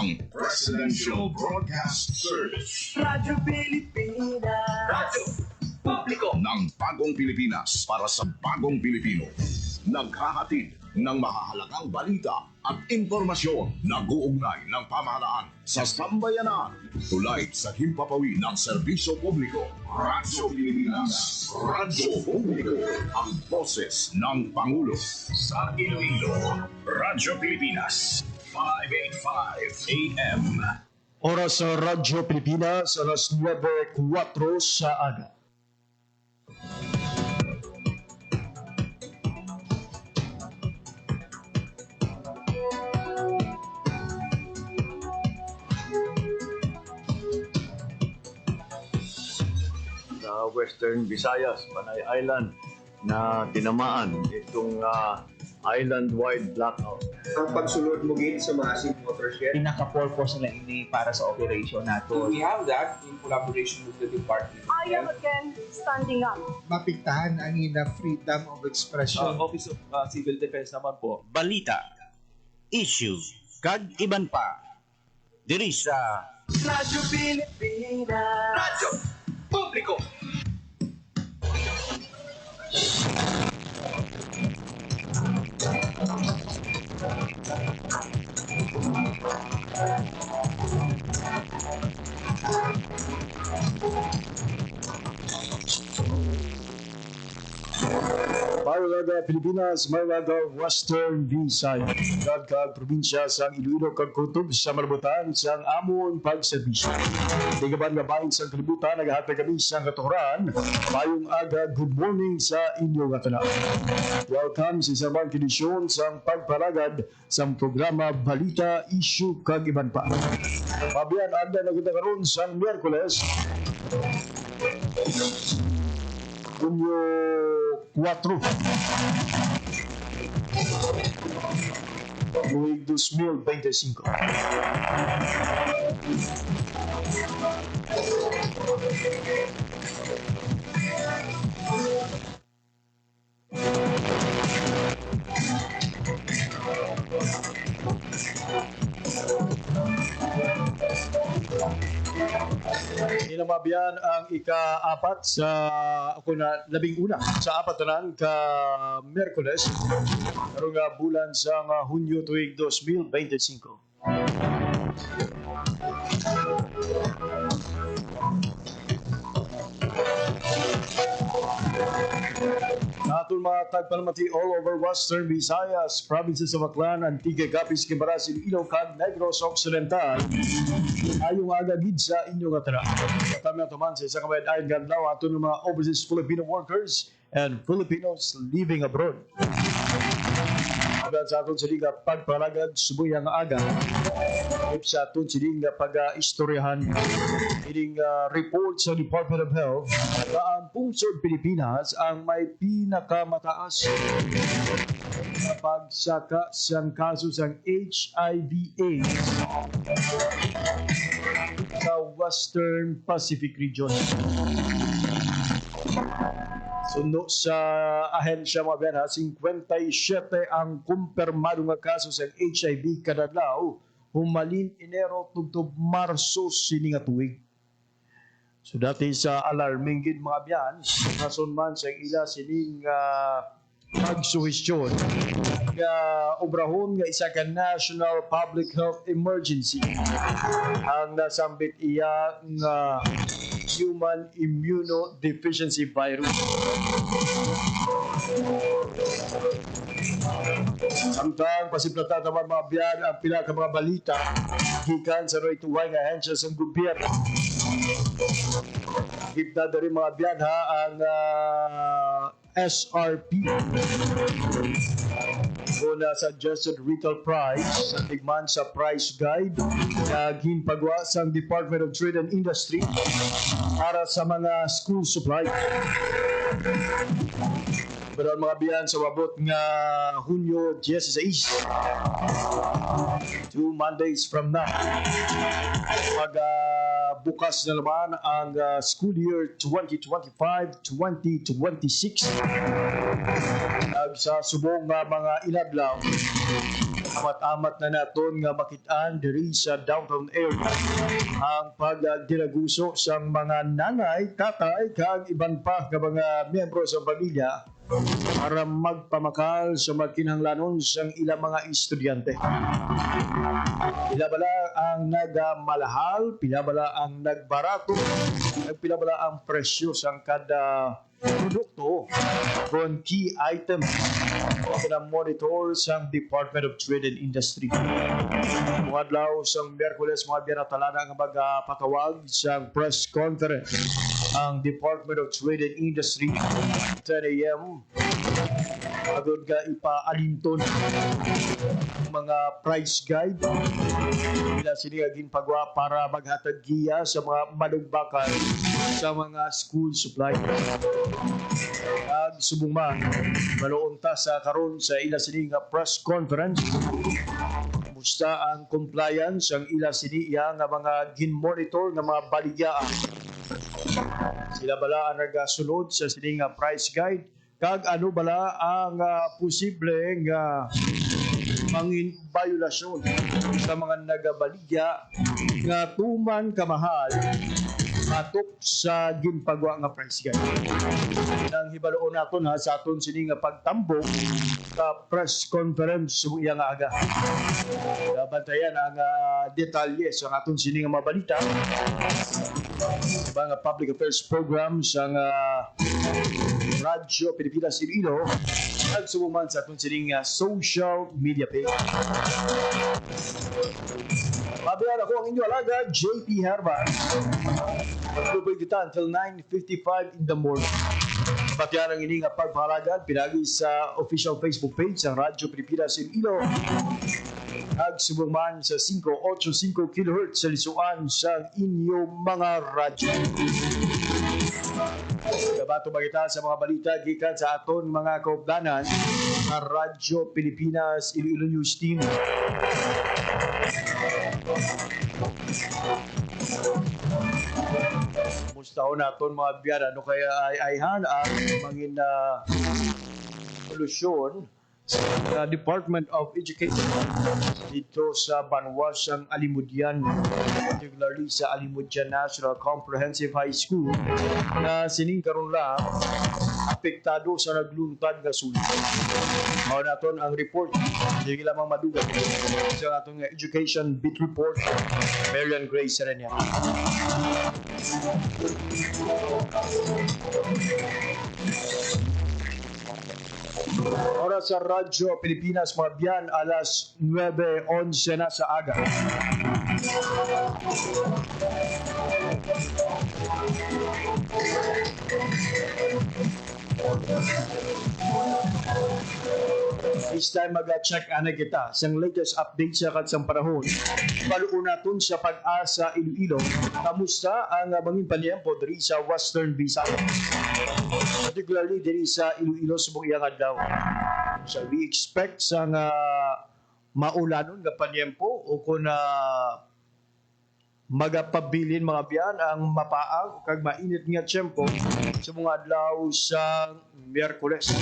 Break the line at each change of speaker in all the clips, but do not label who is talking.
ang Presidential Broadcast Service.
Radyo Pilipinas.
Radyo Publiko ng Bagong Pilipinas para sa Bagong Pilipino. Naghahatid ng mahahalagang balita at impormasyon na guugnay ng pamahalaan sa sambayanan. Tulay sa himpapawi ng serbisyo publiko. Radyo Pilipinas. Radyo Publiko. Ang boses ng Pangulo. Sa Iloilo, Radyo Pilipinas. 585 AM.
Oras sa Radyo Pilipinas, alas 9:04 sa aga.
Sa Western Visayas, Panay Island, na tinamaan itong island-wide blackout.
Ang pagsulod mo gid sa mga sea watershed.
Pinaka-purpose nila ini para sa operation nato.
We have that in collaboration with the department.
I am again standing up.
Mapiktahan ang ina freedom of expression.
Office of Civil Defense naman po.
Balita, issue, kag iban pa. Diri sa
Radyo Pilipinas.
Radyo Publiko.
Maralaga Pilipinas, Maralaga Western Visayas, kag probinsya sa Iloilo kag kutob sa malabutan sang amon pagserbisyo. Tigaban nga bahin sa kalibutan nagahatag kami sa katuran. Mayong aga, good morning sa inyo nga tanan. Welcome sa isang kondisyon sang pagpalagad sa programa Balita, Issue kag iban pa. Mabiyan anda na kita karon sang Miyerkules, Hunyo 4 Luig 2025. Inamabiyan ang ika-4 sa ako na 11 sa 4 tanan ka Miyerkules karong bulan sa Hunyo tuig 2025. Atong mga tagpalamati all over Western Visayas, provinces of Aklan, Antigua, Capiz, Quimbaras, Iloilo, cag Negros Occidental. Ayong aga gid sa inyo nga tara. Kami atuman sa isang kabayad ayon ganlaw ato ng mga overseas Filipino workers and Filipinos living abroad. Aban sa aton siling pagpalagad subuyang aga. If sa aton siling pag-istoryahan ining report sa Department of Health na ang Pungsod Pilipinas ang may pinakamataas na pagsaka sang kaso sang HIV/AIDS sa Western Pacific region. Sundo sa ahensya mga bena, 57 ang kumpirmado nga kaso sa HIV kada adlaw humalin Enero tugtog Marso sini nga tuig. So dati sa alarming gid mga biyan, rason man sa ila sining pagsuhestyon nga obrahon nga isa ka national public health emergency ang nasambit iya nga human immunodeficiency virus. Samtang pasiplata naman mga biyan ang pila ka mga balita gikan sa roy tuway nga ahensya sa gobyerno. Gibda dari mga biyan ha ang SRP na suggested retail price sa tigman sa price guide na ginpagawa sa Department of Trade and Industry para sa mga school supply. Pero ang mga biyan sa wabot nga Hunyo 16 2 Mondays from now bukas na naman ang school year 2025-2026 sa subong mga inadlaw Amat-amat na naton nga makitaan diri sa downtown area ang pagdiraguso sa mga nanay, tatay, kag iban pa nga mga miyembro sa pamilya para magpamakal sa magkinahanglanon sang ilang mga estudyante. Pila bala ang nagmalahal, pila bala ang nagbarato, pila bala ang presyo sang kada produkto from key items na monitor sa Department of Trade and Industry. Mga adlaw sa Miyerkules, mga biyanatalana ang magpatawag sa press conference ang Department of Trade and Industry 10 a.m. agad ka ipaalinton mga price guide nila sinigagin pagwa para maghatag giya sa mga malugbakan sa mga school supply. Ag subong man maluunta sa karon sa ila sini nga press conference musta ang compliance ang ila sini nga mga gin-monitor nga mga baligyaan. Sila bala ang nagasunod sa sini nga price guide kag ano bala ang posibleng mangin violasyon sa mga nagabaligya nga tuman kamahal matok sa ginpagwa nga price guide. Nang hibaloon naton ha sa aton sini nga pagtambok sa press conference iya nga aga. Bantayan ang detalye sa aton sini nga mabalita. Diba nga public affairs program sa Radyo Pilipinas Iloilo at sumuman sa aton sini nga social media page. Mabiyan ako ang inyo alaga, JP Herman. Magpupul kita until 9:55 in the morning. Patiyan ang ining pagpahalagan, pinagi sa official Facebook page ng Radyo Pilipinas Iloilo. Nagsubong man sa 585 kHz sa lisuan sa inyong mga radyo. Kabato ba kita sa mga balita gikan sa aton mga kaupdanan sa Radyo Pilipinas Iloilo News Team. Mustahon naton mga biyara ano kaya ayhan ang mangin solusyon sa Department of Education dito sa Banwasang Alimudian, particularly sa Alimudian National Comprehensive High School na sining karon lang apektado sa nagluntad nga sulit. Mao naton ang report dili lamang madugan sa atong education beat report Marian Grace Serenia. Oras sa Radyo Pilipinas mga biyan, alas 9:11 na sa aga. This time mag-check ana kita sa latest update sa katsang panahon. Paluon naton sa Pag-asa Iloilo. Kamusta ang mangin panyempo diri sa Western Visayas? Particularly diri sa Iloilo subong iyang adlaw. So we expect sa maulanon nga panyempo o kung magapabilin mga biyan ang mapaang kag mainit nga tiyempo sa mga adlaw sa Miyerkules.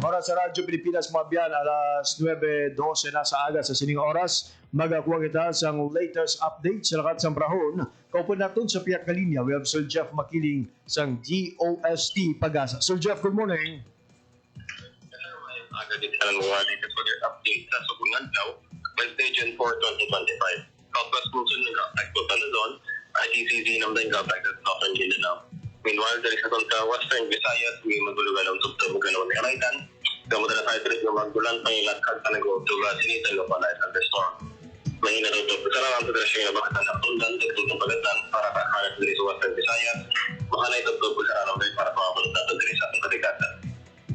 Oras sa Radyo Pilipinas mga biyan, alas 9:12 na sa aga sa sining oras. Magakuha kita sa latest update sa lakat sa Brahon. Kaupon natin sa piyak na linya, we have Sir Jeff Makiling sa DOST Pag-asa. Sir Jeff, good morning.
Agad din sa mga latest weather update sa Subunan daw, Wednesday, June 4, 2025. Southwest Luzon ng Gapag to Luzon, ICCZ ng Gapag at Southern Mindanao. Meanwhile, dari sa Western Visayas, may magulugan ang subtang maganaw ni Araitan. Kamutan na tayo trip ng magbulan, pangilatag pa nag-utuga, sinitan ng panay thunderstorm. Mahina daw ito, kasara ang pedrasyon na bakit ang tundan, dagdag ng pagatan para kakahanap dari sa Western Visayas. Mahanay ito ito, kasara ng para pamapalit natin dari sa ating katigatan.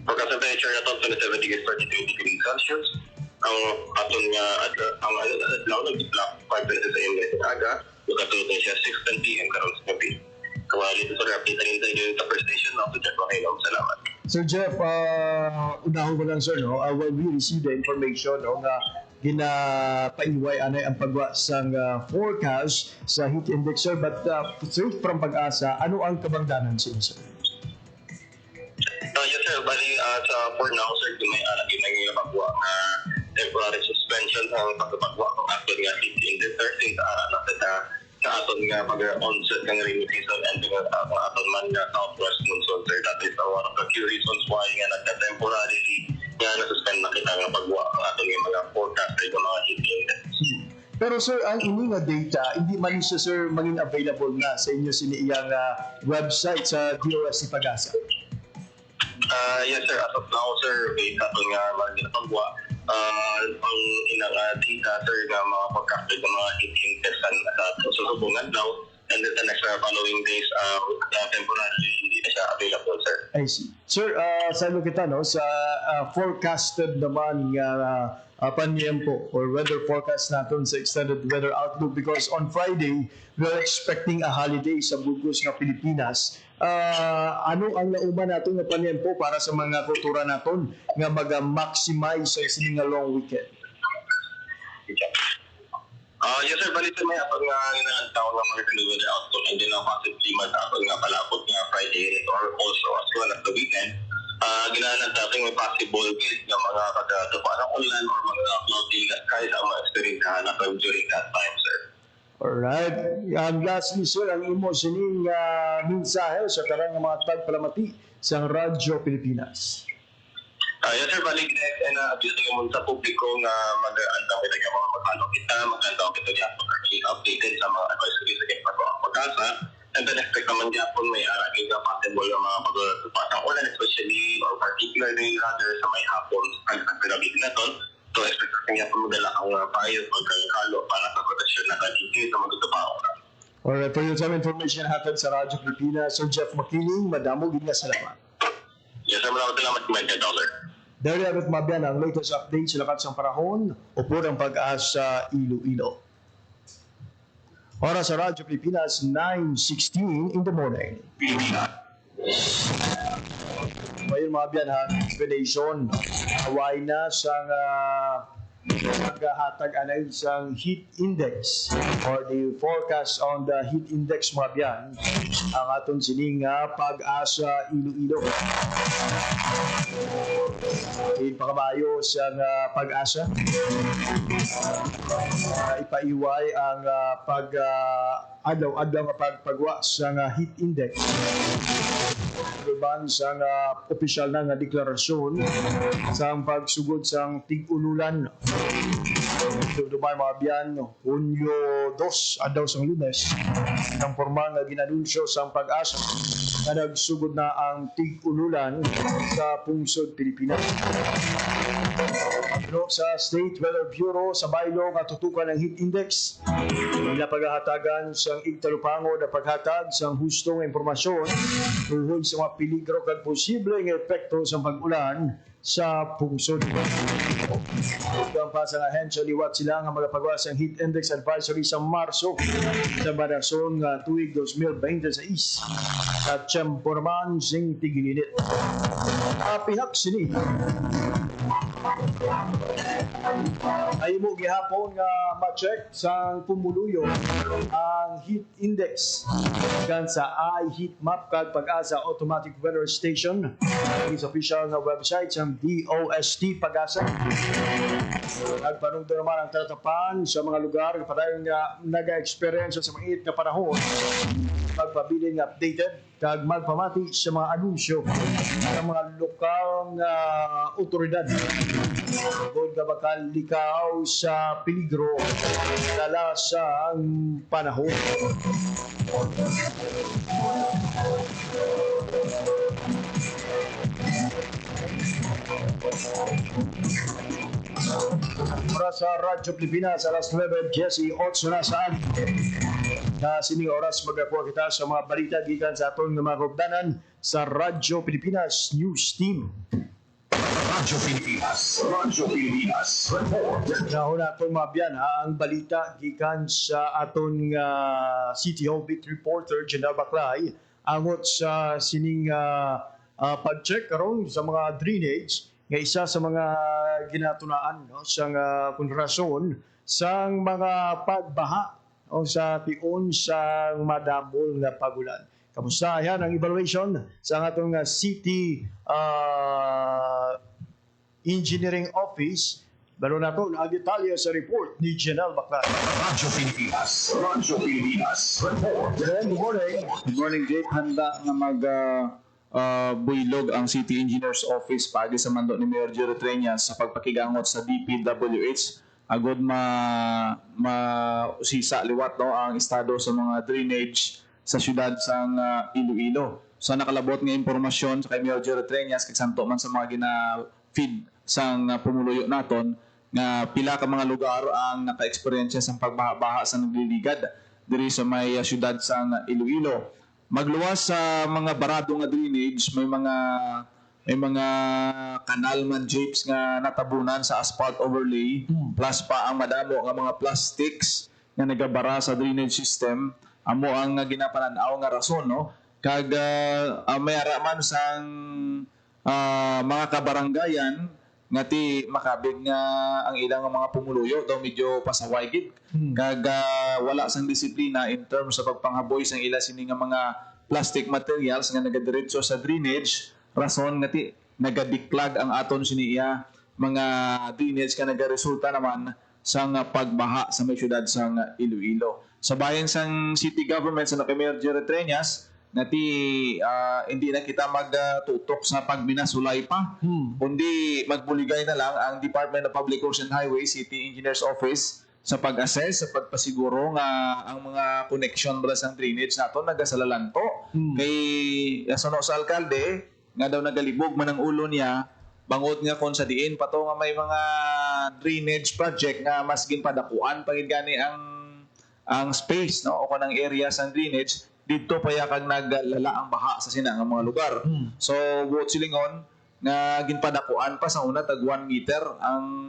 Pagkas ang temperature na ito, 27 degrees 32 degrees Celsius. Ang aton nga, ang adlaw na bitla, 5 minutes sa AM sa aga, magkatulog na siya 6:10 PM karon sa gabi. Kawali ito sa update rin tayo yung Tupper Station na ito, Jeff Makilaw. Salamat.
Sir Jeff, unaho ko lang sir, no? When we receive the information, no, nga ginapaiway anay ang pagwa sang forecast sa heat index, sir. But straight from Pag-asa, ano ang kabangdanan sila, sir?
Yes, sir. Bali, for now, sir, may may pagwa na temporary suspension ang pagpapagwa kung aton nga heat index, sir. Since sa aton nga pag-onset ng rainy season and ang aton man nga southwest monsoon, sir. That is one of the key reasons why nga nagka-temporarily nga nasuspend na kita nga pagwa ang aton nga mga forecasted ng mga heat index.
Pero sir, ang ini nga data, hindi man siya, sir, maging available na sa inyo siniyang website sa DOST Pag-asa.
Yes, sir. As of now, sir, based sa aton nga mga pagwa, ang inang data, sir, nga mga forecasted ng mga heat index sa susubungan daw, and then the next following days, temporarily hindi na siya available, sir.
I see. Sir, sa kita, no, sa forecasted naman nga panyempo or weather forecast natin sa extended weather outlook, because on Friday, we're expecting a holiday sa bugos ng Pilipinas. Ano ang nauman natin nga panyempo para sa mga kultura natin nga mag-maximize sa sining long weekend?
Yes, sir. Balik may apag nga tawag nga mga weather outlook, and then possibly mag-apag nga palapot nga Friday or also as well as the weekend. Ginahanap natin may possible case ng mga pagkatupa ng ulan or mga cloudy skies ang ma-experience natin during that time, sir.
Alright. Lastly, sir, ang imo sining mensahe sa karang mga tagpalamati sa Radyo Pilipinas.
Yes, sir. Balik next and abusing mo sa publiko nga mag-antaw kita ng mga pagkano kita, mag-antaw kita niya updated sa mga advisory sa Pag-asa. And then expect naman niya po may aragin na possible ng mga pagpapatang ulan, especially or particularly rather sa may hapon sa pagkakabig na to. So expect niya po magdala ang payo pagkakalo para sa proteksyon na kaligid sa magtutupao.
Alright, for your time information hatag sa Radyo Pilipinas, Sir Jeff Makiling, madamo gid nga salamat.
Yes, sir. Maraming salamat, $20.
Dari agad mabiyan ang latest update sa lakat sa panahon o po ng Pag-asa Iloilo. Oras sa Radyo Pilipinas, 9:16 in the morning. Ngayon mga biyan, explanation. Away na sa paghahatag anay sa heat index or the forecast on the heat index mga biyan. Ang aton sining Pag-asa Iloilo. Ipakabayo sa Pag-asa. Ipaiway ang adlaw-adlaw nga pagpagwa sa heat index. Ban sa opisyal na nga deklarasyon sa pagsugod sa tig-ululan. Dumay mga biyan, Hunyo 2, adlaw sa Lunes, ang formal nga ginanunsyo sa Pag-asa na nagsugod na ang tig-ululan sa pungsod Pilipinas. Pero sa State Weather Bureau sa Baylo nga tutukan ng heat index, pinapaghahatagan sa igtalupango na paghatag sa hustong impormasyon tungkol sa mga peligro kag posibleng epekto sa pag-ulan sa pungsod. Ang pa sa ahensya liwat sila nga magapagawa sa heat index advisory sa Marso sa banason nga tuig 2026 sa Tiyemporman sing tigilinit. Apihak sini ay mo gihapon nga ma-check sa pumuluyo ang heat index kan sa iHeatMap kag Pag-asa Automatic Weather Station is official na website sa DOST Pag-asa. Nagpanungdo naman ang talatapan sa mga lugar padayon nga naga-experience sa mga init na panahon, magpabiling updated kag magpamati sa mga anunsyo ng mga lokal na otoridad kung bakal likaw sa peligro dala sa panahon. Para sa Radyo Pilipinas, alas 9:18 na sa ali. Na sining oras magakuha kita sa mga balita gikan sa atong mga hugdanan sa Radyo Pilipinas News Team.
Radyo Pilipinas. Radyo Pilipinas. Report.
Nahon atong mabiyan ang balita gikan sa aton City Hall Beat Reporter General Baclay angot sa sining pag-check karon sa mga drainage nga isa sa mga ginatunaan no sang kun rason sang mga pagbaha o sa tion sang madamol nga pagulan. Kamusta yan ang evaluation sa atong city engineering office? Balo na ito, nag-detalya sa report ni General Baclaran.
Radyo Pilipinas. Radyo Pilipinas. Report.
Good morning.
Good morning, Jake. Handa nga builog ang City Engineers Office pagi sa mando ni Mayor Jerry Treñas sa pagpakigangot sa DPWH agod sisa liwat no ang estado sa mga drainage sa syudad sang Iloilo. So nakalabot nga impormasyon sa kay Mayor Jerry Treñas kay santo man sa mga gina-feed sang pumuluyo naton nga pila ka mga lugar ang naka-eksperyensya sa pagbaha-baha sa nagliligad diri sa may syudad sang Iloilo. Magluwas sa mga barado nga drainage, may mga kanal man japes nga natabunan sa asphalt overlay, plus pa ang madamo nga mga plastics nga nagabara sa drainage system. Amo ang ginapananaw nga rason no kag may araman sang mga kabaranggayan nga ti makabig nga ang ilang mga pumuluyo daw medyo pasaway gid kag wala sang disiplina in terms sa pagpanghaboy sang ila sini nga mga plastic materials nga nagadiretso sa drainage rason nga ti nagadiklag ang aton sini iya mga drainage nga nagaresulta naman sang pagbaha sa may syudad sang Iloilo. Sa bayan sang city government sa Mayor Jerry Treñas nati hindi na kita magtutok sa pagminasulay pa kundi magbuligay na lang ang Department of Public Works and Highways City Engineers Office sa pag-assess sa pagpasiguro nga ang mga connection bala sang drainage nato nagasalalanto kay asano sa alkalde nga daw nagalibog man ang ulo niya bangod nga kon sa diin pa to nga may mga drainage project nga mas ginpadakuan pagid gani ang space no o kanang area sang drainage dito pa yakag naglala ang baha sa sina nga mga lugar. So buot silingon nga ginpadakuan pa sa una tag 1 meter ang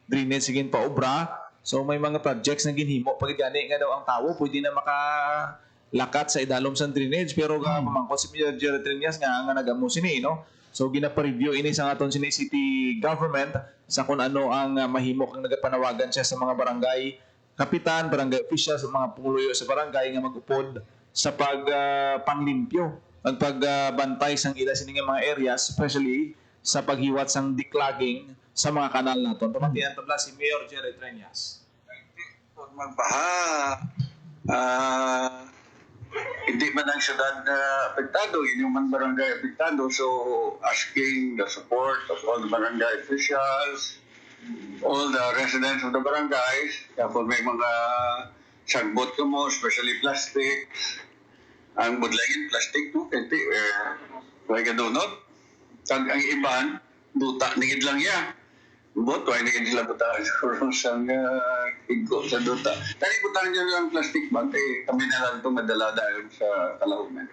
drainage sigin pa obra. So may mga projects na ginhimo pagid gani nga daw ang tawo pwede na makalakat sa idalom sa drainage pero mamangkot si Mayor Jerry Treñas nga nagamo sini no. So gina-review ini sa aton sini city government sa kung ano ang mahimo kang nagapanawagan siya sa mga barangay kapitan, barangay officials, sa mga pumuluyo sa barangay nga mag-upod sa panglimpyo at pagbantay sang ila sining mga areas, especially sa paghiwat sang declogging sa mga kanal naton. Pamatian tabla si Mayor Jerry Treñas.
Pag magbaha, hindi man ang syudad apektado, yun yung man barangay apektado. So asking the support of all the barangay officials, all the residents of the barangays, kung may mga sagbot ko mo, especially plastics, ang budlangin plastic no, kasi may kadunot. Ang iban, duta, nigid lang ya. Bot, why nigid sila buta siguro sang higgo sa duta. Tani butang dyan lang plastic bag, kay kami na lang ito madala dahil sa Kalaunan.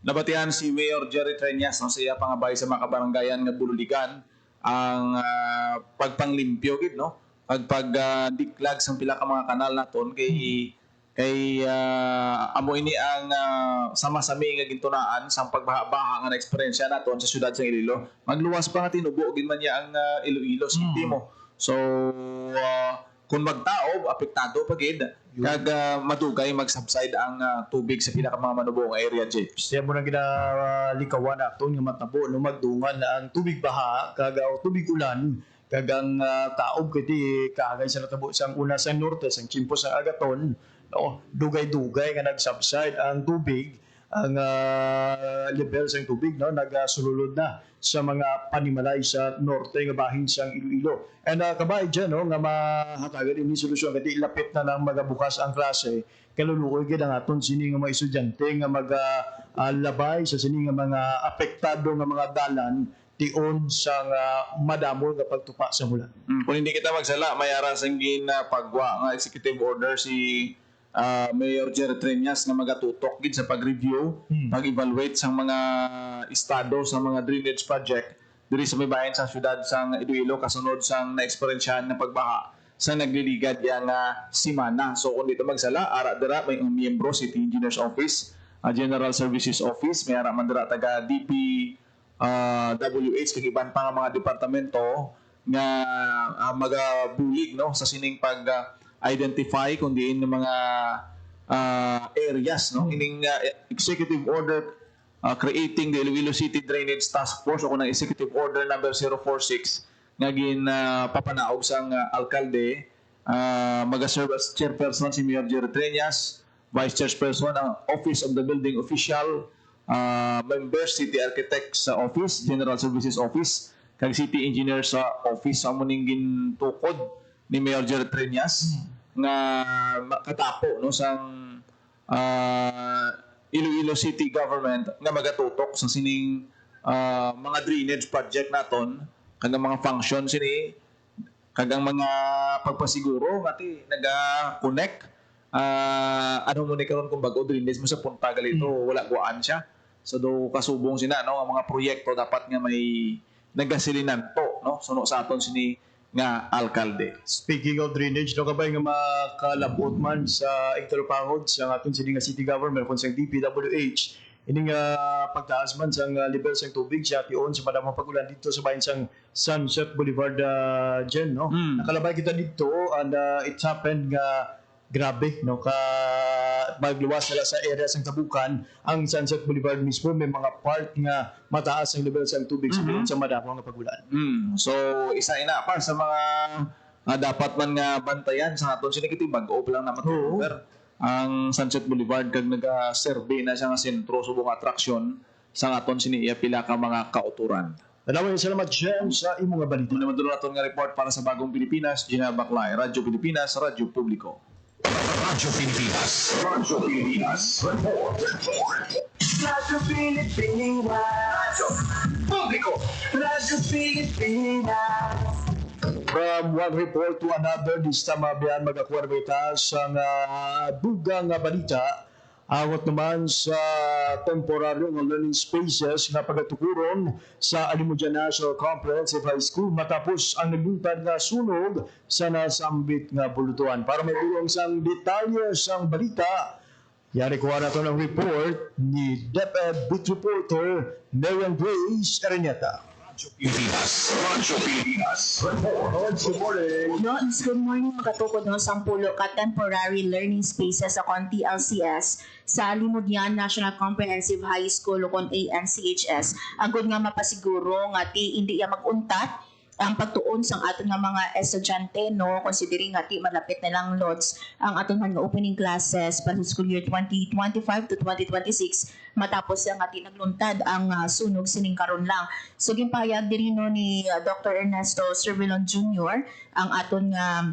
Nabatihan si Mayor Jerry Treñas no, sa iya pangabay sa mga kabaranggayan nga bululigan ang pagpanglimpyo gid no pagdiklag sang pila ka mga kanal naton kay amo ini ang sama-sami nga gintunaan sang pagbaha-baha nga na-eksperyensya naton sa syudad sa Iloilo. Magluwas pa nga tinubo gid man niya ang Iloilo City mo. So kung magtaob apektado pa gid kag madugay mag-subside ang tubig sa pila ka mga manubong area James.
Siya mo nang ginalikawan aton nga matabo no magdungan na ang tubig baha kag tubig ulan kag ang taob kiti kaagay sa natabo sang una sa norte sang Chimpo sa Agaton no dugay-dugay nga nag-subside ang tubig ang level sang tubig no nagasululod na sa mga panimalay sa norte nga bahin sang Iloilo. And kabay dyan no nga mahatagan ini solusyon kadi lapit na lang magabukas ang klase kaluluoy gid ang aton sini nga mga estudyante nga labay sa sini nga mga apektado nga mga dalan tion sa madamol nga pagtupa sa ulan.
Kung hindi kita magsala mayara sang ginapagwa nga executive order si Mayor Jerry Treñas na magatutok gid sa pag-review, pag-evaluate sa mga estado sa mga drainage project diri sa may bayan sa syudad sang Iloilo kasunod sang na-eksperyensyahan na pagbaha sa nagliligad yang simana. So kung dito magsala ara dira may miyembro City Engineers Office, General Services Office, may ara man dira taga DP WH kag iban pa nga mga departamento nga magabulig no sa sining pag identify kung diin ng mga areas no ining executive order creating the Iloilo City Drainage Task Force o kung executive order number 046 nga papanaog sang alkalde mag-serve as chairperson si Mayor Jerry Treñas, vice chairperson ang Office of the Building Official, members City Architects Office, General Services Office, kag City Engineer sa Office sa muning gintukod ni Mayor Jerry Treñas nga katapo no sang Iloilo City Government nga magatutok sa sining mga drainage project naton kag mga function sini kag ang mga pagpasiguro ngati naga-connect ano mo ni karon kung bago drainage mo sa punta galito wala guaan siya so do kasubong sina no ang mga proyekto dapat nga may nagasilinan to no suno sa aton sini nga alkalde.
Speaking of drainage, no kabay nga makalabot man sa Igtalupangod sa aton sini nga city government kung sa DPWH ini nga pagtaas man sa level sa tubig sa tion sa madamang pag-ulan dito sa bayan sang Sunset Boulevard Jen no. Nakalabay kita dito and it happened nga grabe no ka magluwas nila sa area sang Tabukan ang Sunset Boulevard mismo may mga part nga mataas ang level sa tubig sa madamang nga pag-ulan.
So isa ina pa sa mga dapat man nga bantayan sa aton sini kiti bag-o pa lang na matuber ang Sunset Boulevard kag naga-survey na siya nga sentro subong atraksyon sa aton sini iya pila ka mga kauturan.
Maraming salamat Jen sa imong nga balita.
Naman doon naton nga report para sa Bagong Pilipinas, Gina Baclay, Radyo Pilipinas, Radyo Publiko.
Radyo Pilipinas. Radyo Pilipinas. Report.
Radyo Pilipinas.
Publiko.
Radyo Pilipinas.
From one report to another, this time mabiyan magkakuwarbita sa dugang balita. Awat naman sa temporary learning spaces na pagatukuron sa Alimujan National Comprehensive High School matapos ang nagbuntad na sunog sa nasambit nga bulutuan. Para may tulong sang detalye sang balita, yari kuha na ito ng report ni DepEd Beat Reporter Marian Grace Araneta.
Radyo Pilipinas. Radyo Pilipinas. Report.
Good morning.
Good morning mga katukod no sang pulo ka temporary learning spaces sa konti LCS sa Alimujan National Comprehensive High School o kon ANCHS agud nga mapasiguro nga ti hindi ya maguntat ang pagtuon sang aton nga mga estudyante no considering nga ti malapit na lang lods ang aton nga opening classes para sa school year 2025 to 2026 matapos nga ti nagluntad ang sunog sining karon lang. So gimpayag diri no ni Dr. Ernesto Cervilon Jr. ang aton nga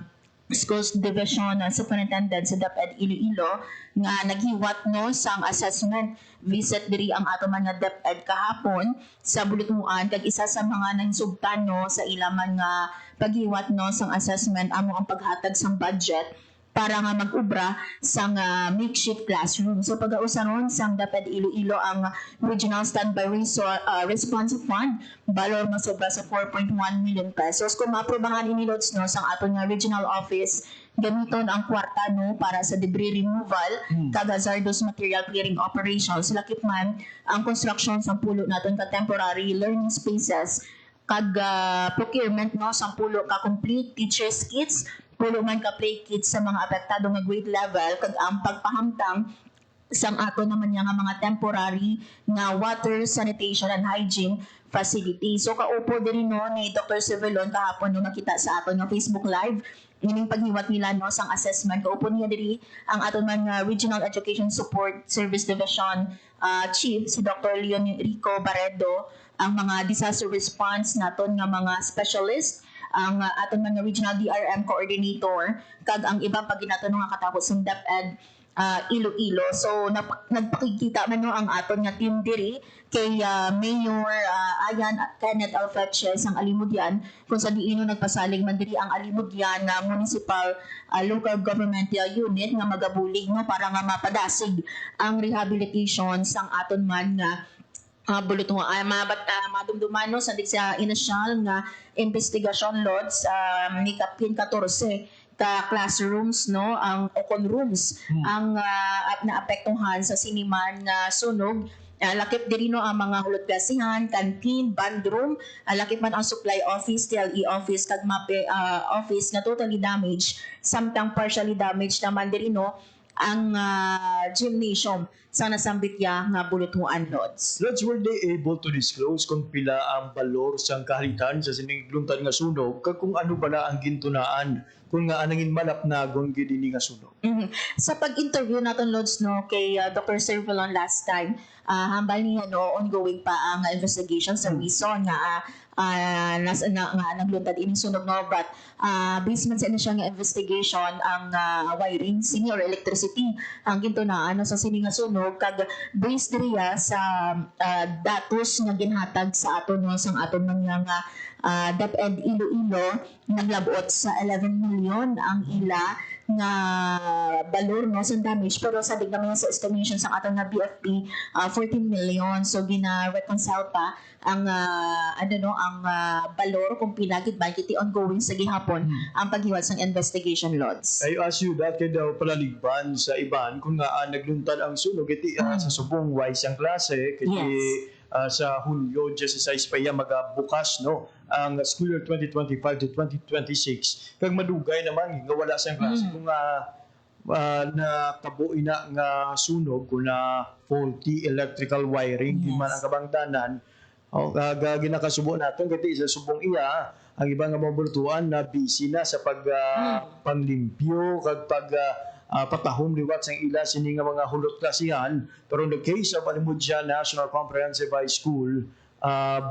Schools Division Superintendent sa DepEd Iloilo nga naghiwat no sang assessment visit diri ang ato man nga DepEd kahapon sa Bulutmuan kag isa sa mga nagsugtan no sa ilaman nga paghiwat no sang assessment amo ang paghatag sang budget para nga mag-ubra sang makeshift classroom. So pag-ausaron sang DepEd Iloilo ang Regional Standby Response Fund balor masobra sa 4.1 million pesos. Kung maaprobahan inilods no sang aton nga regional office gamiton ang kwarta no para sa debris removal kag hazardous material clearing operations. Lakip man ang construction sang pulo naton ka temporary learning spaces kag procurement no sang pulo ka complete teachers kits pulo man ka play kits sa mga apektado nga grade level kag ang pagpahamtang sang ato naman nga mga temporary nga water, sanitation and hygiene facility. So kaupo diri no ni Dr. Cervilon kahapon no nakita sa aton nga Facebook Live ining paghiwat nila no sang assessment. Kaupo niya diri ang aton man nga Regional Education Support Service Division Chief si Dr. Leon Rico Barredo, ang mga disaster response naton nga mga specialist, ang aton mga regional DRM coordinator kag ang ibang paginaton nga katapos ng DepEd Iloilo. So nagpakikita man no ang aton nga team diri kay Mayor Ayan Kenneth Alfetche sang Alimujan kung sa diino nagpasalig man diri ang Alimujan na municipal local governmental unit nga magabulig no para nga mapadasig ang rehabilitation sang aton man nga bulutong madumduman no sa inisyal nga investigasyon lods ni Kapin 14 ka classrooms no ang ocon rooms ang naapektuhan sa siniman nga sunog Lakip diri no ang mga hulot klasihan, canteen, band room, lakip man ang supply office, TLE office, kag MAPE office nga totally damaged, samtang partially damaged naman diri no ang gymnasium sa nasambit ya nga buluthuan Lods.
Lods, were they able to disclose kung pila ang balor sang kahalitan sa sinigluntad nga sunog kag kung ano bala ang gintunaan kung nga anangin malapnagon gid ini nga sunog?
Sa pag-interview naton Lods no kay Dr. Servilon last time, hambal niya no ongoing pa ang investigation sa reason nga nagluntad ining sunog no, but based man sa siya nga investigation ang wiring senior electricity ang gintunaan no, sa sini nga sunog kag based diriya sa datos nga ginhatag sa aton no sang aton mga DepEd Iloilo naglabot sa 11 million ang ila nga balor no sa damage, pero sa naman sa estimation sa aton nga BFP 14 million, so gina-reconcile pa ang ang balor kung pinagid ba kiti ongoing sa gihapon ang paghiwat sang investigation Lods.
I ask you that kay daw palaligban sa iban kung nga nagluntad ang sunog iti sa subong wise ang klase kiti sa Hulyo 16 pa iya magabukas no ang school year 2025 to 2026 kag madugay naman nga wala sa klase kung nakabo ina nga sunog kung na faulty electrical wiring di man ang kabangtanan ginakasubo naton kiti sa subong iya ang ibang nga mga bultuan na busy na sa panglimpyo kag patahom liwat sang ila sini nga mga hulot klasihan, pero in the case of Alimudja National Comprehensive High School,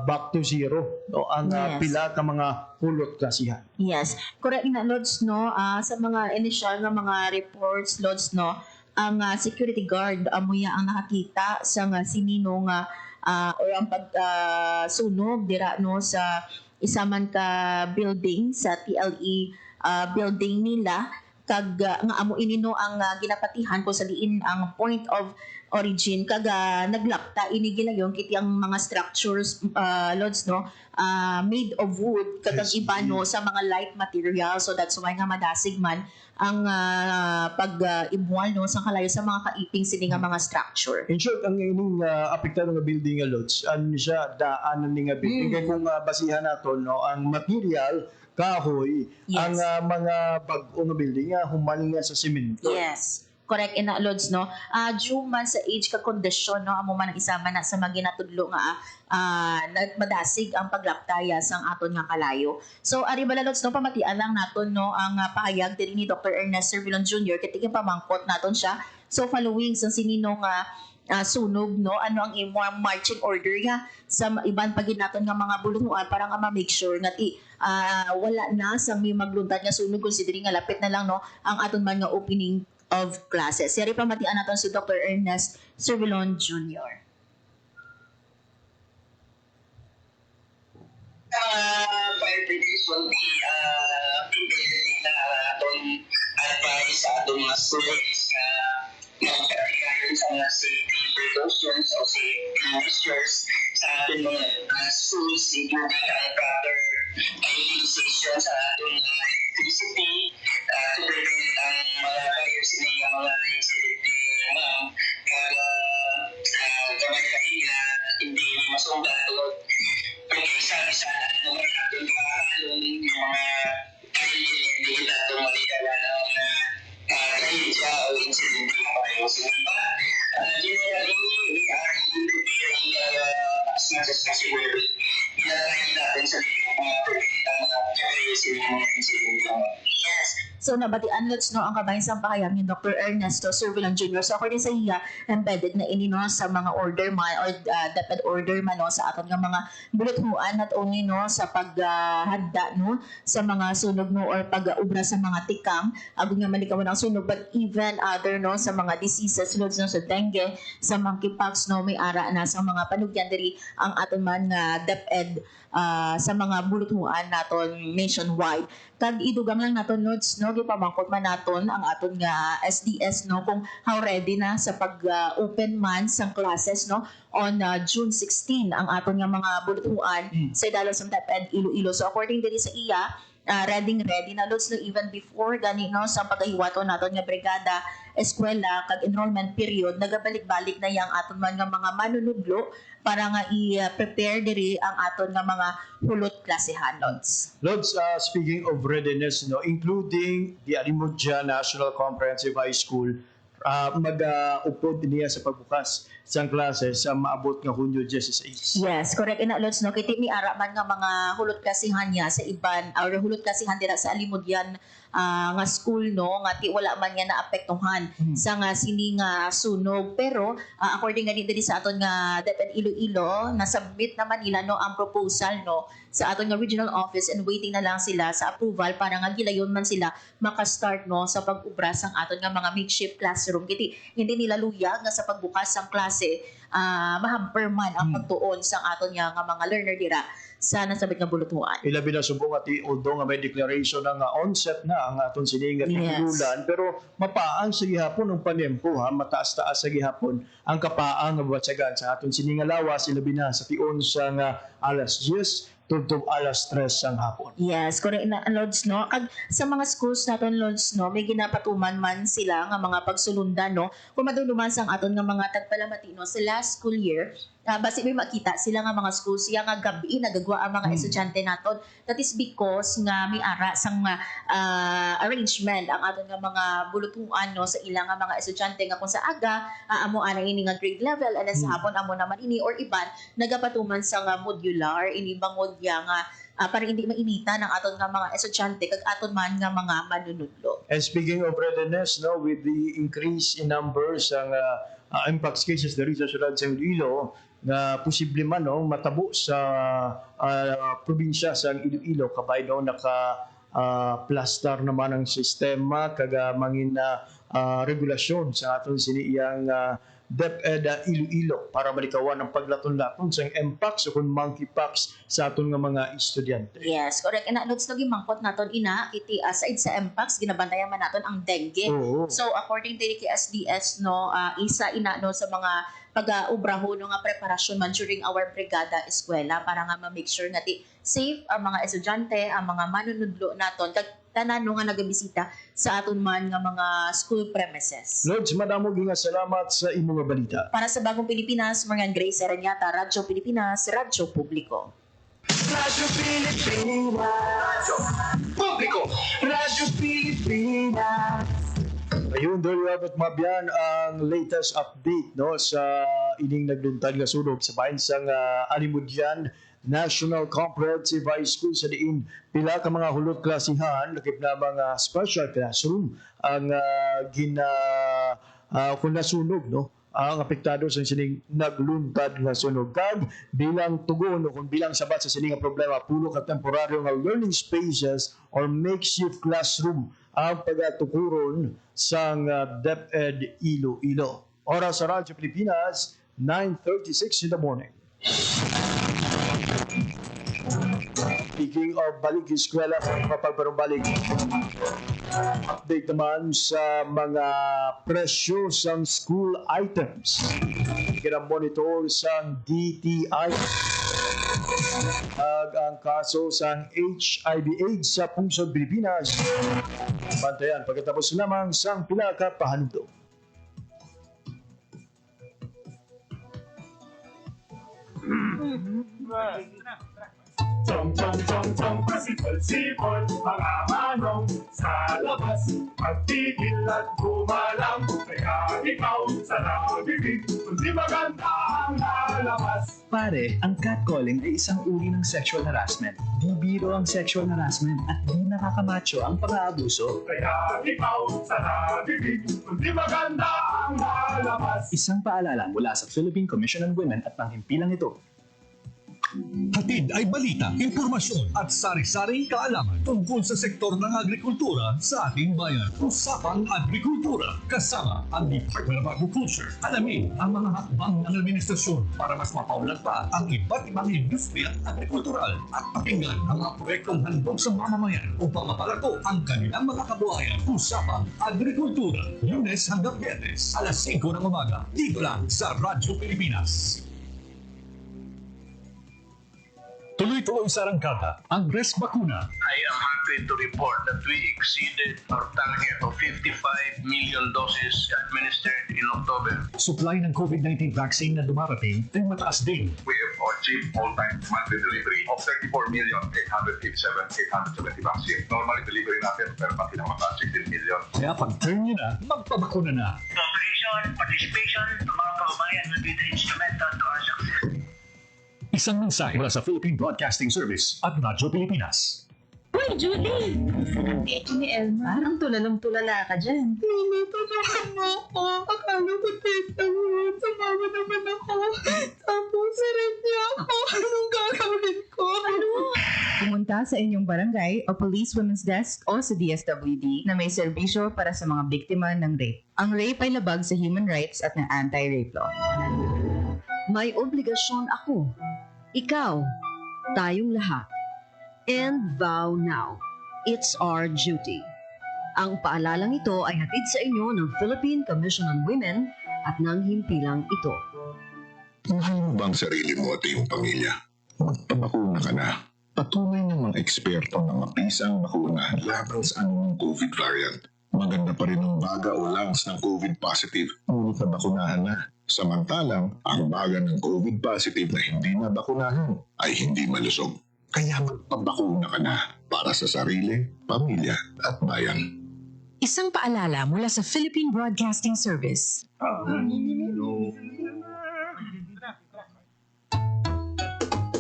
back to zero no ang pila ka mga hulot klasihan.
Yes, correct na Lods no, sa mga initial nga mga reports Lods no, ang security guard amuya ang nakakita sa nga sinino nga or ang pagsunog dira no sa isa man ka building sa TLE building nila kag nga amo inino ang ginapatihan ko sa diin ang point of origin kag naglapta ini gilayon kiti ang mga structures Lods no made of wood kag ang iba no sa mga light material, so that's why nga madasig man ang pag-ibuwal no sa kalayo sa mga kaiping sini nga mga structure.
In short, ang ining apektado nga building nga Lods, ano siya daanan ni nga building kay kung basihan naton no ang material kahoy ang mga bag-o nga building human nga sa semento.
Yes. Correct ina Lods no. Due man sa age ka kondisyon no amo man ang isama na sa mga ginatudlo nga madasig ang paglaptaya sang aton nga kalayo. So ari bala Lods no pamatian lang naton no ang pahayag diri ni Dr. Ernest Servilon Jr. kay pamangkot naton siya. So following sa sinino nga sunog no, ano ang imong marching order ya sa iban pagid naton nga mga bulungan para nga ma-make sure nga wala na sang may magluntad nga sunog considering nga lapit na lang no ang aton man nga opening of classes. Seri pamatian naton si Dr. Ernest Servilon Jr.
Fire prediction na aton advice sa atong mga students magkakaroon sa mga safety precautions o safety measures sa ating mga schools, including ang proper utilization sa ating electricity to prevent ang mga careers ng mga incident gamay kahina hindi masunggat o pag-isa-isa naman natin kahalong yung mga hindi natin maligala ng trahedya o incident na pareho sa iba. Generally, we are in the beginning as much as possible. Inalahin natin sa mga pagkita mga careers ng mga incident. Yes.
So nabatian Lods no ang kabayan sa pahayag ni Dr. Ernesto Servilon Jr. So according sa iya, embedded na ini no sa mga order man or DepEd order man no sa aton nga mga buluthuan not only no sa paghanda no sa mga sunog no or pag-ubra sa mga tikang agud nga malikawan ang sunog, but even other no sa mga diseases Lods no sa dengue, sa monkeypox no may ara na sa mga panugyan diri ang aton man nga DepEd sa mga buluthuan naton nationwide. Kag idugang lang naton Lods no gipamangkot man naton ang aton nga SDS no kung how ready na sa pag-open man sang classes no on June 16 ang aton nga mga buluthuan sa dalong sa DepEd Iloilo. So according diri sa iya ready na lods no even before gani no sa pagahiwaton naton nga brigada eskwela kag enrollment period nagabalik-balik na yang aton man nga mga manunudlo para nga i-prepare diri ang aton nga mga hulot klasehan lods.
Lods, speaking of readiness, including the Alimudja National Comprehensive High School, mag-upod niya sa pagbukas sa klase sa maabot nga Hunyo 16.
Yes, correct. Ina lods no kiti mi ara man nga mga hulot klasihan niya sa iban or hulot klasihan dira sa Alimudyan nga school no nga ti wala man nga naapektuhan sa nga sini nga sunog pero according gani diri sa aton nga DepEd Iloilo na-submit naman nila no ang proposal no sa aton nga regional office and waiting na lang sila sa approval para nga gilayon man sila maka-start no sa pag-ubra sang aton nga mga makeshift classroom kiti hindi nila luyag nga sa pagbukas sang klase mahamper man ang pagtuon sang aton nga mga learner dira sa nasabit nga bulutuan.
Ilabi na subong at although nga may declaration na nga onset na ang aton siningat tigulan pero mapaang sa gihapon ng panempo mataas-taas sa gihapon ang kapaang nga buwatsagan sa aton sininga lawas ilabi na sa tion sa nga alas 10 tugtog alas 3 ang hapon.
Yes, correct na Lods no. Kag sa mga schools naton Lods no, may ginapatuman man sila nga mga pagsulundan no. Kung maduluman sang aton nga mga tagpalamati no sa last school year, basi may makita sila nga mga schools siya nga gabi nagagwa ang mga estudyante naton. That is because nga may ara sang arrangement ang aton nga mga bulutuan no sa ilang nga mga estudyante nga kung sa aga amo ana ini nga grade level and sa hapon amo naman ini or iban nagapatuman sa nga modular ini bangod nga para hindi mainita ng aton nga mga estudyante kag aton man nga mga manunudlo.
And speaking of readiness, no, with the increase in numbers ang impact cases diri sa syudad sa Iloilo na posible man no matabo sa probinsya sa Iloilo kabay no naka plaster naman ang sistema kag mangin regulasyon sa aton siniyang DepEd Iloilo para malikawan ang paglaton-laton sa MPACS o kung monkeypox sa aton nga mga estudyante.
Yes, correct. Ina lods lagi mangkot naton ina iti aside sa MPACS ginabantayan man naton ang dengue. So according to the SDS no isa ina no sa mga pag-ubraho no nga preparasyon man during our brigada eskwela para nga ma-make sure nga ti safe ang mga estudyante, ang mga manunudlo naton kag tanan no nga nagabisita sa aton man nga mga school premises.
Lods, madamo nga salamat sa imong nga balita.
Para sa Bagong Pilipinas, Morgan Grace Aranyata, Radyo Pilipinas, Radyo Publiko.
Radyo Pilipinas. Radyo Publiko. Radyo Pilipinas.
Ayun, there you have it, Mabian, ang latest update no sa ining nagluntad nga sunog sa bahin sang Alimudyan National Comprehensive High School sa diin pila ka mga hulot klasihan lakip na mga special classroom ang kung nasunog no ang apektado sa sining nagluntad nga sunog kag bilang tugon o kung bilang sabat sa sining problema pulo ka temporaryo nga learning spaces or makeshift classroom ang pagatukuron sa DepEd Iloilo. Oras sa Radyo Pilipinas 9:36 in the morning. Speaking of balik eskwela, mapagparumbalik. Update naman sa mga presyo sa school items. Kina-monitor sa DTI. Ang kaso sa HIV/AIDS sa pungsod Pilipinas. Bantayan pagkatapos lamang sang pila ka pahanuto.
Chong, pasipol-sipol, mga manong sa labas. Pagtigil at gumalang, kaya ikaw sa nabibig, kundi maganda ang lalabas.
Pare, ang catcalling ay isang uri ng sexual harassment. Di biro ang sexual harassment at di nakakamacho ang pang-aabuso.
Kaya ikaw sa nabibig, kundi maganda ang lalabas.
Isang paalala mula sa Philippine Commission on Women at panghimpilang ito.
Hatid ay balita, impormasyon at sari-saring kaalaman tungkol sa sektor ng agrikultura sa ating bayan. Usapang Agrikultura kasama ang Department of Agriculture. Alamin ang mga hakbang ng administrasyon para mas mapaunlad pa ang iba't ibang industriya agrikultural at pakinggan ang mga proyektong handog sa mamamayan upang mapalago ang kanilang mga kabuhayan. Usapang Agrikultura, Lunes hanggang Biyernes, alas 5 ng umaga, dito lang sa Radyo Pilipinas. Tuloy-tuloy sa arangkada ang Res Bakuna.
I am happy to report that we exceeded our target of 55 million doses administered in October.
Supply ng COVID-19 vaccine na dumarating ay mataas din.
We have achieved all-time monthly delivery of 34,887,870 vaccine. Normally delivery natin pero pag pinamata 16 million.
Kaya pag-turn nyo na, magpabakuna na.
Cooperation, participation, ng mga kababayan will be the instrumental to our success.
Isang mensahe mula sa Philippine Broadcasting Service at Radyo Pilipinas.
Uy, Julie! Sarang dito ni Elma. Parang tulalang-tulala ka dyan.
Mama, tulungan mo ako. Akala ko tita mo yun. Sumama naman ako. Tapos sarap niya ako. Anong gagawin ko?
Ano? Pumunta sa inyong barangay o Police Women's Desk o sa DSWD na may serbisyo para sa mga biktima ng rape. Ang rape ay labag sa human rights at ng anti-rape law.
May obligasyon ako. Ikaw. Tayong lahat. And vow now. It's our duty. Ang paalalang ito ay hatid sa inyo ng Philippine Commission on Women at ng himpilang ito.
Mahal mo bang sarili mo at iyong pamilya? Magpabakuna ka na. Patunay ng mga eksperto na mapisang bakuna laban sa anumang COVID variant. Maganda pa rin ang baga o lungs ng COVID positive, ngunit nabakunahan na. Samantalang, ang baga ng COVID positive na hindi nabakunahan ay hindi malusog. Kaya magpabakuna ka na para sa sarili, pamilya at bayan.
Isang paalala mula sa Philippine Broadcasting Service.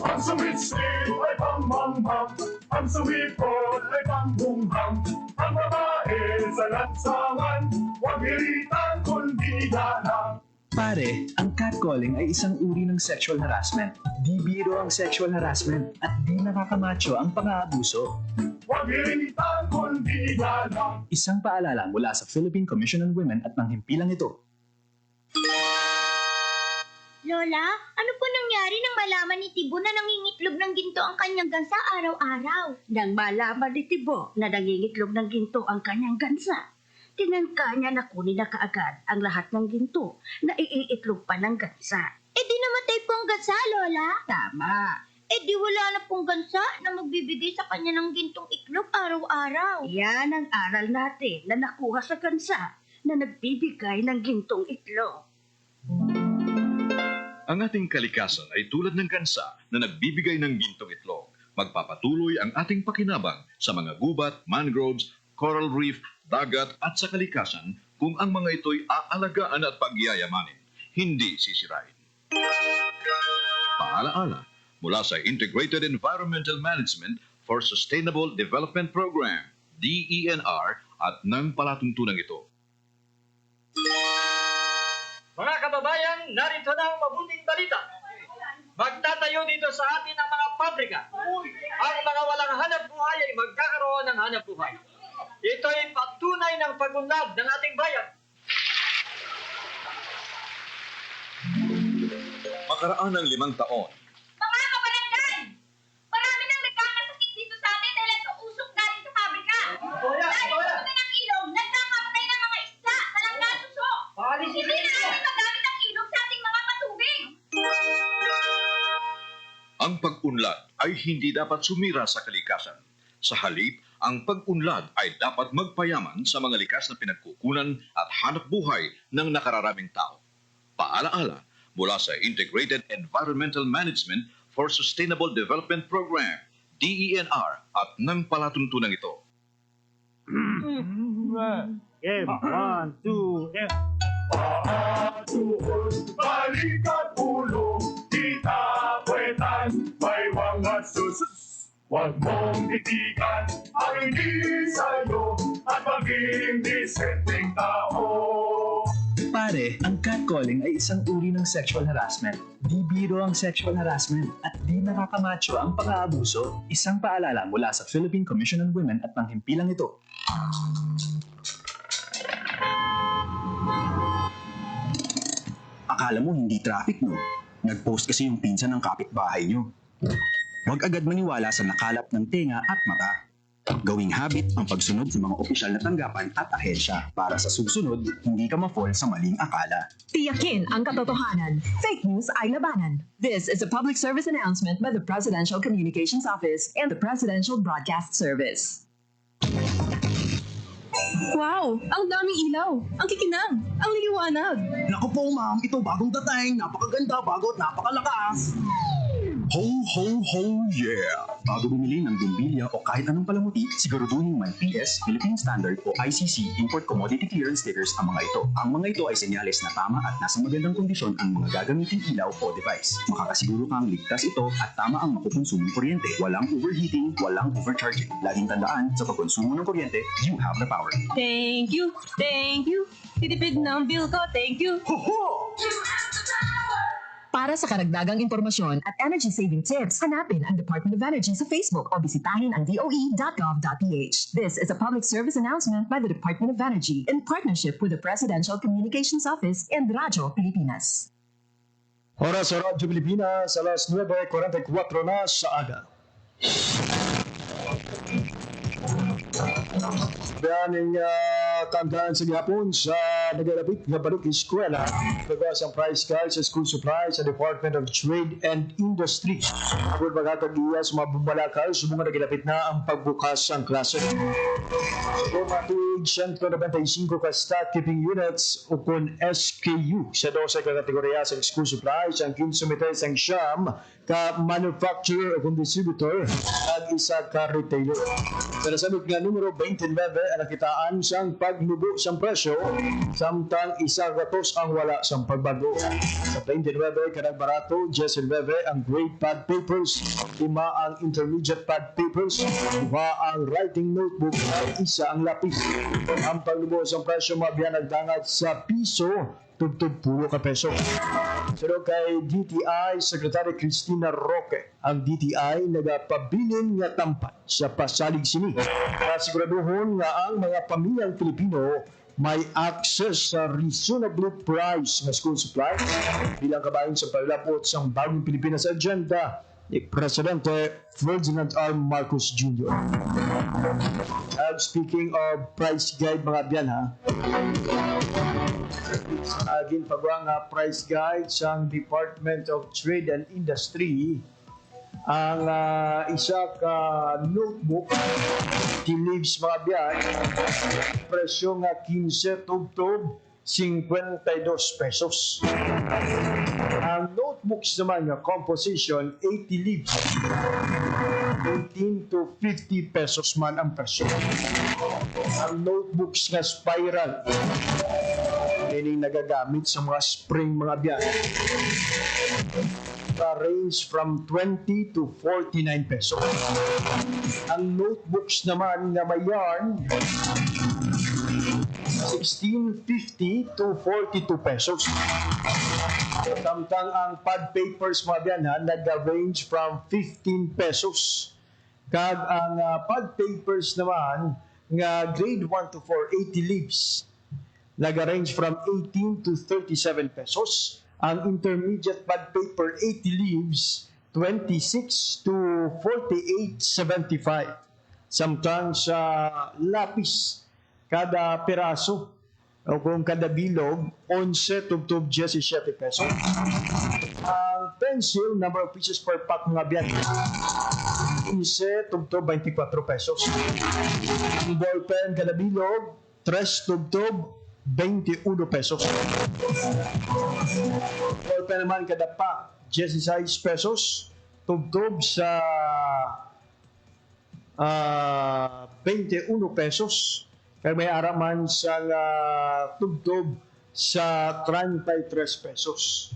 Ang sumitsip ay pang-mam-ham, ang sumipot ay pang-bum-ham. Ang babae sa lansangan, huwag hiritan kundi galang.
Pare, ang catcalling ay isang uri ng sexual harassment. Di biro ang sexual harassment at di nakakamacho ang pang-aabuso.
Huwag hiritan kundi galang.
Isang paalala mula sa Philippine Commission on Women at ng himpilang ito.
Lola, ano po nangyari nang malaman ni Tibo na nangingitlog ng ginto ang kanyang gansa araw-araw?
Nang malaman ni Tibo na nangingitlog ng ginto ang kanyang gansa, tinangka niya na kunin na kaagad ang lahat ng ginto na iiitlog pa ng gansa.
Eh di namatay po ang gansa, Lola?
Tama.
Eh di wala na pong gansa na magbibigay sa kanya ng gintong itlog araw-araw.
Yan ang aral natin na nakuha sa gansa na nagbibigay ng gintong itlog.
Ang ating kalikasan ay tulad ng gansa na nagbibigay ng gintong itlog. Magpapatuloy ang ating pakinabang sa mga gubat, mangroves, coral reef, dagat at sa kalikasan kung ang mga ito'y aalagaan at pagyayamanin, hindi sisirain. Paalaala mula sa Integrated Environmental Management for Sustainable Development Program, DENR, at ng palatuntunang ito.
Mga kababayan, narito na ang mabuting balita. Magtatayo dito sa atin ang mga pabrika. Ang mga walang hanap buhay ay magkakaroon ng hanap buhay. Ito ay patunay ng pag-unlad ng ating bayan.
Makaraan ng 5 taon,
Mga kabarangay! Marami nang nagkakasakit dito sa atin dahil sa usok galing sa pabrika. Dahil sa ng ilog, nagkakamatay ng mga isda na nagkasuso. Hindi na natin magamit ang ilog sa ating mga patubig.
ang pag-unlad ay hindi dapat sumira sa kalikasan. Sa halip, ang pag-unlad ay dapat magpayaman sa mga likas na pinagkukunan at hanap buhay ng nakararaming tao. Paalaala mula sa Integrated Environmental Management for Sustainable Development Program, DENR, at ng palatuntunan ito.
Game, 1, 2, Paatuhod, balikat ulo, kitapwetan, may mga susus. Huwag mong titigan ang hindi sa'yo at maging disenteng tao.
Pare, ang catcalling ay isang uri ng sexual harassment. Di biro ang sexual harassment at di nakakamacho ang pang-aabuso. Isang paalala mula sa Philippine Commission on Women at ng himpilang ito.
Akala mo hindi traffic, no? Nag-post kasi yung pinsan ng kapitbahay nyo. Huwag agad maniwala sa nakalap ng tenga at mata. Gawing habit ang pagsunod sa mga opisyal na tanggapan at ahensya para sa susunod, hindi ka ma-fall sa maling akala.
Tiyakin ang katotohanan. Fake news ay labanan. This is a public service announcement by the Presidential Communications Office and the Presidential Broadcast Service.
Wow! Ang daming ilaw! Ang kikinang! Ang liwanag!
Naku po ma'am, ito bagong dating, napakaganda, bago at napakalakas.
Ho, ho, ho, yeah!
Bago bumili ng bumbilya o kahit anong palamuti, siguraduhin may PS, Philippine Standard o ICC Import Commodity Clearance stickers ang mga ito. Ang mga ito ay senyales na tama at nasa magandang kondisyon ang mga gagamiting ilaw o device. Makakasiguro kang ligtas ito at tama ang makukonsumong kuryente. Walang overheating, walang overcharging. Laging tandaan, sa pagkonsumo ng kuryente, you have the power.
Thank you! Thank you! Titipid ng bill ko, thank you!
Ho-ho!
Para sa karagdagang impormasyon at energy-saving tips, hanapin ang Department of Energy sa Facebook o bisitahin ang doe.gov.ph. This is a public service announcement by the Department of Energy in partnership with the Presidential Communications Office and Radyo Pilipinas.
Oras sa Radyo Pilipinas, alas 9:44 na sa aga. Bayaning tandaan sa gihapon sa nagalapit nga balik eskwela. Pagwas ang price guide sa school supplies sa Department of Trade and Industry. Kung magkakagiya sa mga bumalakal, sa mga nagalapit na ang pagbukas ng klase. Kung matuwid 195 ka stock keeping units o kung SKU sa 12 kategorya sa school supplies, ang 15 metres ang siyam ka manufacturer o kung distributor at isa ka retailer. Sa nasamit nga numero 29 ang nakitaan siyang pagnubo siyang presyo samtang isa gatos ang wala siyang pagbago. Sa 29 kanang barato, 19 ang grade pad papers, 5 ang intermediate pad papers, 2 ang writing notebook at isa ang lapis. Ang pagnubo siyang presyo mabiyan nagdangat sa piso tugtog 10 ka peso. Pero kay DTI Secretary Cristina Roque, ang DTI nagapabilin nga tampat sa pasalig sini. Kasiguraduhon nga ang mga pamilyang Pilipino may access sa reasonable price na school supply bilang kabahin sa paglapot sa bagong Pilipinas agenda ni Presidente Ferdinand R. Marcos Jr. Speaking of price guide mga biyan ha, aging pagwang price guide sa Department of Trade and Industry ang isa ka notebook leaves mga biyan presyo nga 15 tugtog 52 pesos. Ang notebooks naman nga composition 80 leaves 18 to 50 pesos man ang presyo. Ang notebooks nga spiral ini nagagamit sa mga spring mga biyan range from 20 to 49 pesos. Ang notebooks naman nga may yarn 16.50 to 42 pesos. Samtang ang pad papers mga biyan nag-range from 15 pesos. Kag ang pad papers naman nga grade 1 to 4 80 leaves nag-range from 18 to 37 pesos. Ang intermediate pad paper 80 leaves 26 to 48.75. Samtang sa lapis kada piraso o kung kada bilog 11 tugtog 17 pesos. Ang pencil number of pieces per pack mga biyan 15 tugtog 24 pesos. Ang ballpen kada bilog 3 tugtog 21 pesos. Ballpen naman kada pack 16 pesos tugtog sa 21 pesos. Kaya may araman sa tugtog sa 33 pesos.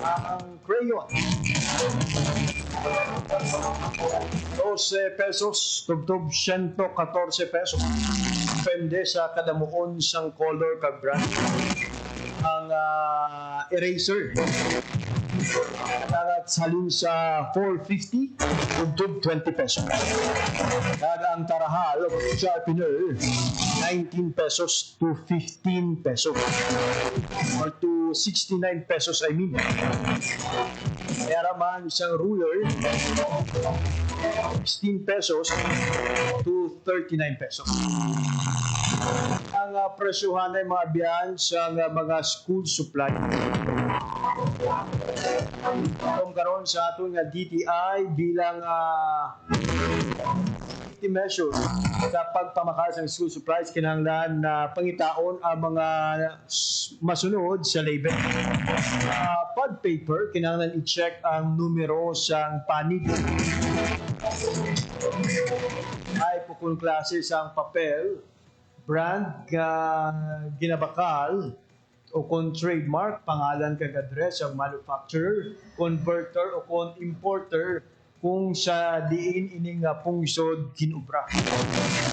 Ang crayon 12 pesos tugtog 114 pesos. Depende sa kadamuon sang color kag brand. Ang eraser dagat salin sa 450 tugtog 20 pesos. Kag ang tarahal o sharpener 19 pesos to 15 pesos or to 69 pesos I mean. Kaya naman isang ruler 16 pesos to 39 pesos. Ang presyohan ay mga biyan sa mga school supply. Kung karon sa atong DTI bilang measure sa pagpamakal sa school supplies, kinahanglan na pangitaon ang mga masunod sa label. Pad paper, kinahanglan i-check ang numero sa panig. Ay pukul klase sa papel, brand ginabakal o kung trademark, pangalan kag address ang manufacturer, converter o kung importer kung sa diin ining pungsod kinubra.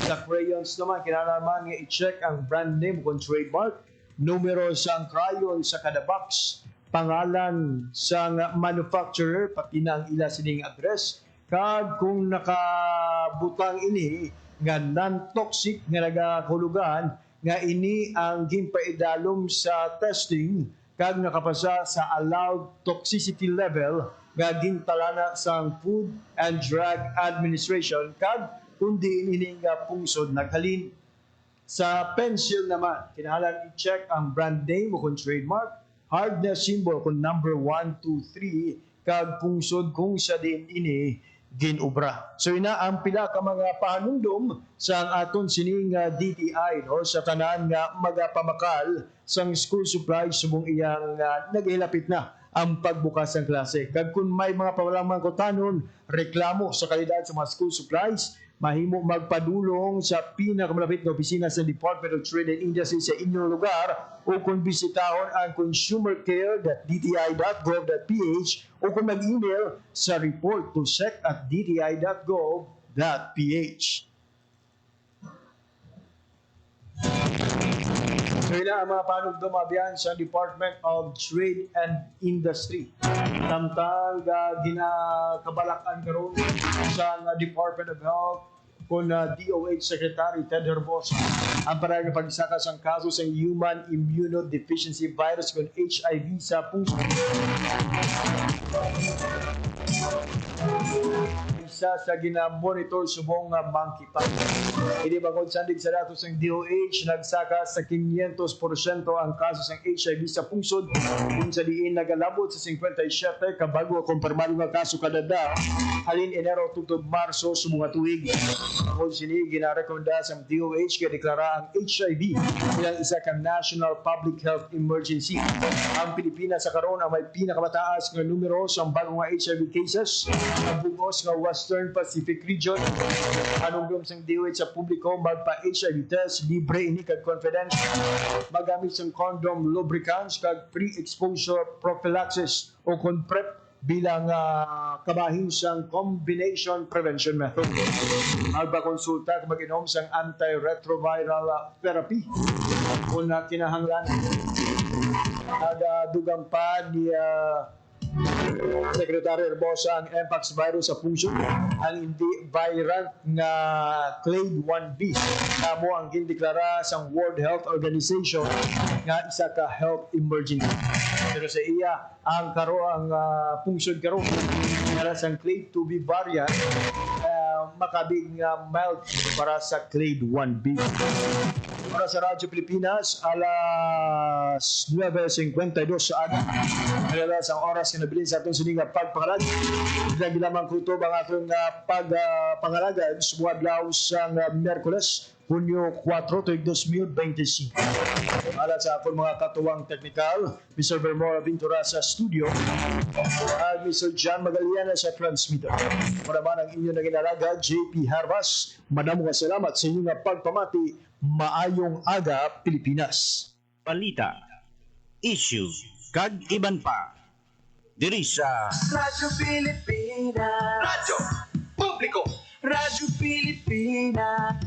Sa crayons naman, kinalaman nga i-check ang brand name kung trademark, numero sa crayon sa kada box, pangalan sa manufacturer, pati na ang ila sining address, kag kung nakabutang ini nga non-toxic nga nagahulugan nga ini ang gimpaidalom sa testing kag nakapasa sa allowed toxicity level nga gintalana sa Food and Drug Administration kag kundi ini nga pungsod naghalin. Sa pencil naman, kinahanglan i-check ang brand name o kung trademark, hardness symbol kung number 1, 2, 3 kag pungsod kung sa din ini ginubra. So ina ang pila ka mga pahanumdom sa aton sining DTI no sa tanan nga magapamakal sang school supplies subong iyang naghilapit na ang pagbukas ng klase. Kag kung may mga pawalang kutanon, reklamo sa kalidad sa mga school supplies, mahimo magpadulong sa pinakamalapit na opisina sa Department of Trade and Industry sa inyong lugar o kung bisitahon ang consumercare.dti.gov.ph o kung mag-email sa report2sec@dti.gov.ph. So ila ang mga panugdom abiyan sa Department of Trade and Industry. Samtang ginakabalakan karon sa Department of Health kung DOH Secretary Ted Herbosa ang parang pagsaka sa kaso sa human immunodeficiency virus kung HIV sa puso. Isa sa gina-monitor subong monkeypox. Hindi bangod sandig sa datos ng DOH, nagsaka sa 500% ang kaso ng HIV sa pungsod kung sa diin nagalabot sa 57 kabago kumpirmado nga kaso kadada halin Enero tutob Marso sa mga tuig. Bangod sini ginarekomenda sa DOH kaya deklara ang HIV bilang isa ka national public health emergency. Ang Pilipinas sa karon ang may pinakamataas nga numero sa bagong HIV cases ang bugos nga Western Pacific region. Anong sa DOH sa publiko magpa-HIV test, libre ini kag confidential. Magamit sa condom, lubricants kag pre-exposure prophylaxis o kung PrEP bilang kabahin sang combination prevention method. Magpakonsulta kung mag-inom sang antiretroviral therapy kung kinahanglan. Dugang pa ni Secretary Herbosa ang Mpox virus sa puso, ang hindi virant nga clade 1B namo ang gindeklara sa World Health Organization nga isa ka health emergency. Pero sa iya ang pungsod karon para sa clade 2B variant makabig mild para sa clade 1B. Para sa Radyo Pilipinas, alas 9:52 sa aga. Alas ang oras na nabilin sa atong sininga pagpangalag. Lagi lamang kutob ang atong pagpangalaga sa buwadlaw sa Miyerkules, Hunyo 4, 2025. Alas sa akong mga katuwang teknikal, Mr. Bermora Ventura sa studio, at Mr. John Magaliana sa transmitter. Maraman ang inyong naginalaga, JP Harbas. Madamong salamat sa inyong pagpamati. Maayong aga, Pilipinas.
Balita, issue, kag iban pa. Diri sa
Radyo Pilipinas.
Radyo Publiko.
Radyo Pilipinas.